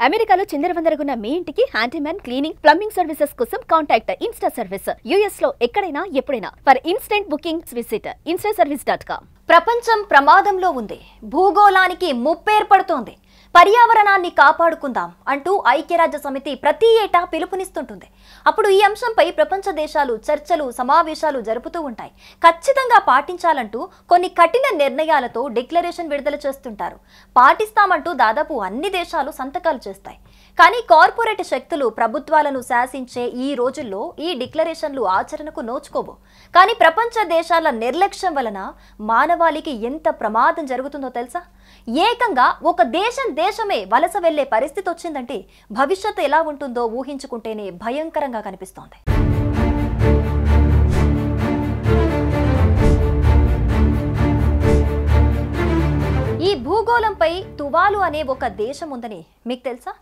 అమెరికాలో చిందరవందరగున్న మీ ఇంటికి handyman cleaning plumbing services కోసం కాంటాక్ట్ ఇన్స్టా సర్వీస్. యుఎస్ లో ఎక్కడైనా ఎప్పుడైనా for instant booking visit instaservice.com. ప్రపంచం ప్రమాదంలో ఉంది. భూగోళానికి ముప్పు ఏర్పడుతోంది. పర్యావరణాన్ని కాపాడుకుందాం అంటూ ఐక్యరాజ్య సమితి ప్రతి ఏటా పిలుపునిస్తుంటుంది. అప్పుడు ఈ అంశంపై ప్రపంచ దేశాలు చర్చలు సమావేశాలు జరుపుతూ ఉంటాయి. ఖచ్చితంగా పాటించాలంటూ కొన్ని కఠిన నిర్ణయాలతో డిక్లరేషన్ విడుదల చేస్తుంటారు. పాటిస్తామంటూ దాదాపు అన్ని దేశాలు సంతకాలు చేస్తాయి. కానీ కార్పొరేట్ శక్తులు ప్రభుత్వాలను శాసించే ఈ రోజుల్లో ఈ డిక్లరేషన్లు ఆచరణకు నోచుకోవు. కానీ ప్రపంచ దేశాల నిర్లక్ష్యం వలన మానవాళికి ఎంత ప్రమాదం జరుగుతుందో తెలుసా? ఏకంగా ఒక దేశమే వలస వెళ్లే పరిస్థితి వచ్చిందంటే భవిష్యత్తు ఎలా ఉంటుందో ఊహించుకుంటేనే భయంకరంగా కనిపిస్తోంది. ఈ భూగోళంపై తువాలు అనే ఒక దేశం ఉందని మీకు తెలుసా?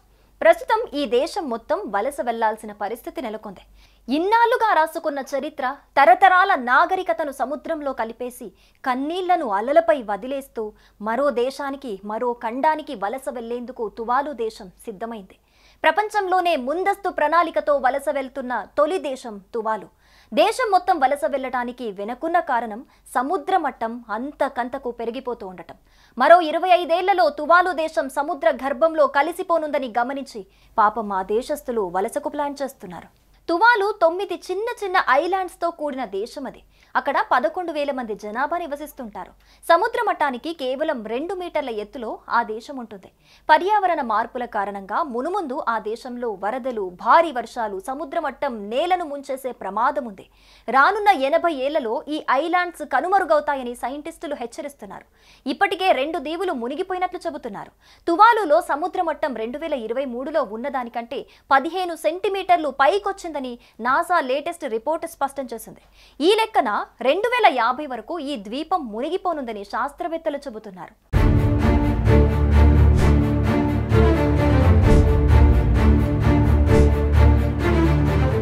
ప్రస్తుతం ఈ దేశం మొత్తం వలస వెళ్లాల్సిన పరిస్థితి నెలకొంది. ఇన్నాళ్లుగా రాసుకున్న చరిత్ర, తరతరాల నాగరికతను సముద్రంలో కలిపేసి కన్నీళ్లను అలలపై వదిలేస్తూ మరో దేశానికి మరో ఖండానికి వలస వెళ్లేందుకు తువాలు దేశం సిద్ధమైంది. ప్రపంచంలోనే ముందస్తు ప్రణాళికతో వలస వెళ్తున్న తొలి దేశం తువాలు. దేశం మొత్తం వలస వెళ్లడానికి వెనుకున్న కారణం సముద్ర మట్టం అంతకంతకు పెరిగిపోతూ ఉండటం. మరో 25 ఏళ్లలో తువాలు దేశం సముద్ర గర్భంలో కలిసిపోనుందని గమనించి పాపం ఆ దేశస్తులు వలసకు ప్లాన్ చేస్తున్నారు. తువాలు 9 చిన్న ఐలాండ్స్తో కూడిన దేశం అది. అక్కడ 11,000 మంది జనాభా నివసిస్తుంటారు. సముద్ర మట్టానికి కేవలం 2 మీటర్ల ఎత్తులో ఆ దేశం ఉంటుంది. పర్యావరణ మార్పుల కారణంగా మునుముందు ఆ దేశంలో వరదలు, భారీ వర్షాలు, సముద్ర మట్టం నేలను ముంచేసే ప్రమాదం ఉంది. రానున్న 80 ఏళ్లలో ఈ ఐలాండ్స్ కనుమరుగవుతాయని సైంటిస్టులు హెచ్చరిస్తున్నారు. ఇప్పటికే 2 దీవులు మునిగిపోయినట్లు చెబుతున్నారు. తువాలులో సముద్ర మట్టం 2023లో ఉన్నదానికంటే 15 సెంటీమీటర్లు పైకొచ్చిందని నాసా లేటెస్ట్ రిపోర్ట్ స్పష్టం చేసింది. ఈ లెక్కన 2050 వరకు ఈ ద్వీపం మునిగిపోనుందని శాస్త్రవేత్తలు చెబుతున్నారు.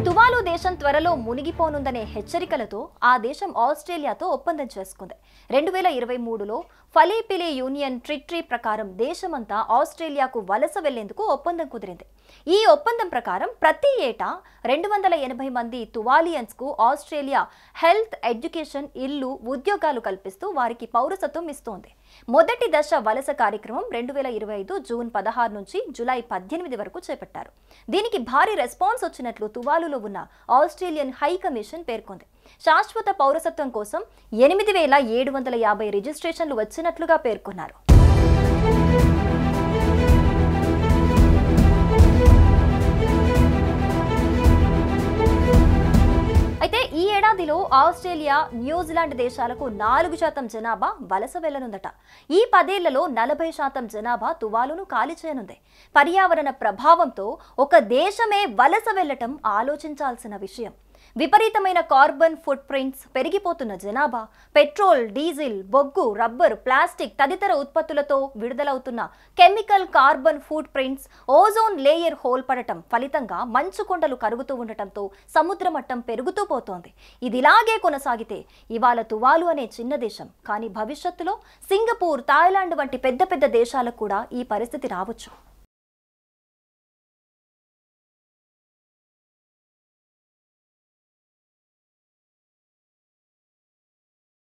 తువాలు దేశం త్వరలో మునిగిపోనుందనే హెచ్చరికలతో ఆ దేశం ఆస్ట్రేలియాతో ఒప్పందం చేసుకుంది. 2023లో ఫలీపిలే యూనియన్ ట్రిటీ ప్రకారం దేశమంతా ఆస్ట్రేలియాకు వలస వెళ్లేందుకు ఒప్పందం కుదిరింది. ఈ ఒప్పందం ప్రకారం ప్రతి ఏటా 280 మంది తువాలియన్స్ కు ఆస్ట్రేలియా హెల్త్, ఎడ్యుకేషన్, ఇల్లు, ఉద్యోగాలు కల్పిస్తూ వారికి పౌరసత్వం ఇస్తోంది. మొదటి దశ వలస కార్యక్రమం 2025 జూన్ 16 నుంచి జూలై 18 వరకు చేపట్టారు. దీనికి భారీ రెస్పాన్స్ వచ్చినట్లు తువాలులో ఉన్న ఆస్ట్రేలియన్ హై కమిషన్ పేర్కొంది. శాశ్వత పౌరసత్వం కోసం 8,750 రిజిస్ట్రేషన్లు వచ్చినట్లుగా పేర్కొన్నారు. అయితే ఈ ఏడాదిలో ఆస్ట్రేలియా, న్యూజిలాండ్ దేశాలకు 4% జనాభా వలస వెళ్లనుందట. ఈ 10 ఏళ్లలో 40% జనాభా తువాలును ఖాళీ చేయనుంది. పర్యావరణ ప్రభావంతో ఒక దేశమే వలస వెళ్లటం ఆలోచించాల్సిన విషయం. విపరీతమైన కార్బన్ ఫుట్ ప్రింట్స్, పెరిగిపోతున్న జనాభా, పెట్రోల్, డీజిల్, బొగ్గు, రబ్బర్, ప్లాస్టిక్ తదితర ఉత్పత్తులతో విడుదలవుతున్న chemical carbon footprints, ozone layer hole పడటం ఫలితంగా మంచు కొండలు కరుగుతూ ఉండటంతో సముద్ర మట్టం పెరుగుతూ పోతోంది. ఇదిలాగే కొనసాగితే ఇవాళ తువాలు అనే చిన్న దేశం, కానీ భవిష్యత్తులో సింగపూర్, థాయిలాండ్ వంటి పెద్ద దేశాలకు కూడా ఈ పరిస్థితి రావచ్చు.